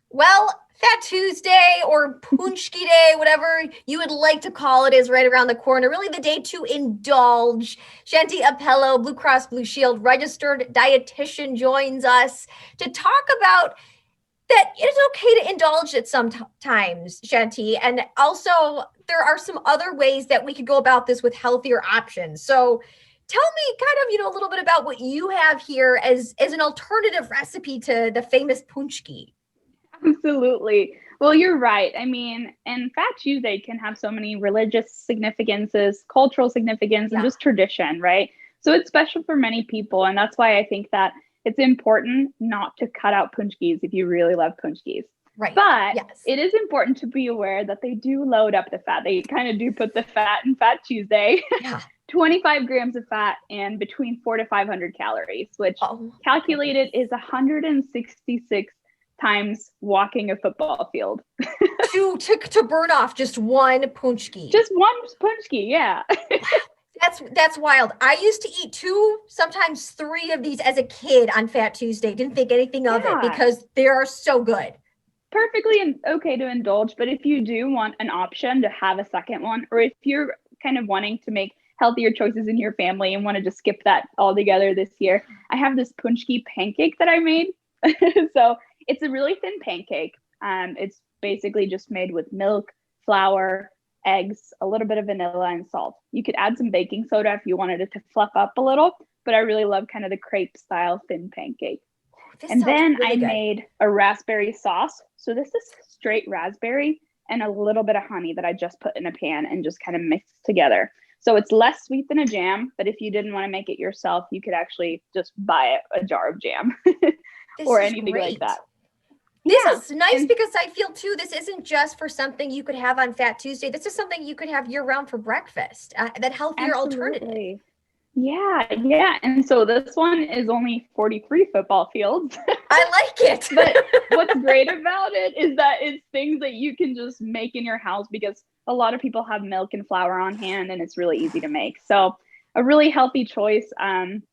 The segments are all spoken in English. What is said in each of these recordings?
Well, Fat Tuesday or Punchki Day, whatever you would like to call it, is right around the corner. Really, the day to indulge. Shanthi Appelö, Blue Cross Blue Shield registered dietitian, joins us to talk about that it is okay to indulge at some times, Shanti. And also, there are some other ways that we could go about this with healthier options. So, tell me kind of, a little bit about what you have here as an alternative recipe to the famous punchki. Absolutely. Well, you're right. I mean, and Fat Tuesday can have so many religious significances, cultural significance, and Yeah. just tradition, right? So it's special for many people. And that's why I think that it's important not to cut out punchkis if you really love punchkis. Right. But Yes. it is important to be aware that they do load up the fat. They kind of do put the fat in Fat Tuesday. Yeah. 25 grams of fat and between 4 to 500 calories, which Oh, calculated is 166 times walking a football field. to burn off just one punchki. Just one punchki, yeah. That's wild. I used to eat two, sometimes three of these as a kid on Fat Tuesday. Didn't think anything of it Yeah, because they are so good. perfectly okay to indulge. But if you do want an option to have a second one, or if you're kind of wanting to make healthier choices in your family and want to just skip that altogether this year, I have this punchki pancake that I made. So it's a really thin pancake. It's basically just made with milk, flour, eggs, a little bit of vanilla, and salt. You could add some baking soda if you wanted it to fluff up a little, but I really love kind of the crepe style thin pancake. This And sounds then I really good. made a raspberry sauce. So this is straight raspberry and a little bit of honey that I just put in a pan and just kind of mixed together. So it's less sweet than a jam, but if you didn't want to make it yourself, you could actually just buy a jar of jam This or is anything like great. that. This Yeah. is nice And because I feel too, this isn't just for something you could have on Fat Tuesday. This is something you could have year round for breakfast, that healthier alternative. absolutely. Yeah, yeah. And so this one is only 43 football fields. I like it. But what's great about it is that it's things that you can just make in your house because a lot of people have milk and flour on hand and it's really easy to make. So a really healthy choice,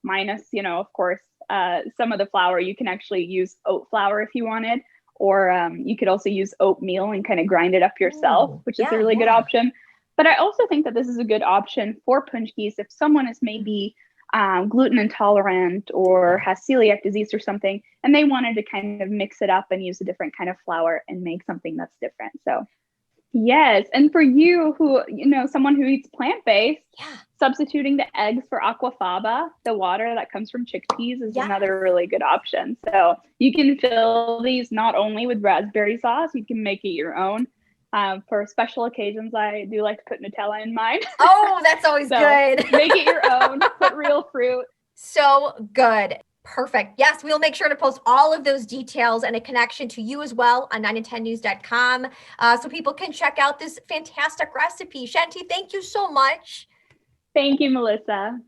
minus, of course, some of the flour. You can actually use oat flour if you wanted, or you could also use oatmeal and kind of grind it up yourself, Ooh, which is a yeah, really good yeah. option. But I also think that this is a good option for punchkis if someone is maybe gluten intolerant or has celiac disease or something, and they wanted to kind of mix it up and use a different kind of flour and make something that's different. So, yes. And for you, who, someone who eats plant based, Yeah. substituting the eggs for aquafaba, the water that comes from chickpeas, is Yes. another really good option. So, you can fill these not only with raspberry sauce, you can make it your own. For special occasions, I do like to put Nutella in mine. Oh, that's always So good. make it your own, put real fruit. So good. Perfect. Yes, we'll make sure to post all of those details and a connection to you as well on 9and10news.com, so people can check out this fantastic recipe. Shanti, thank you so much. Thank you, Melissa.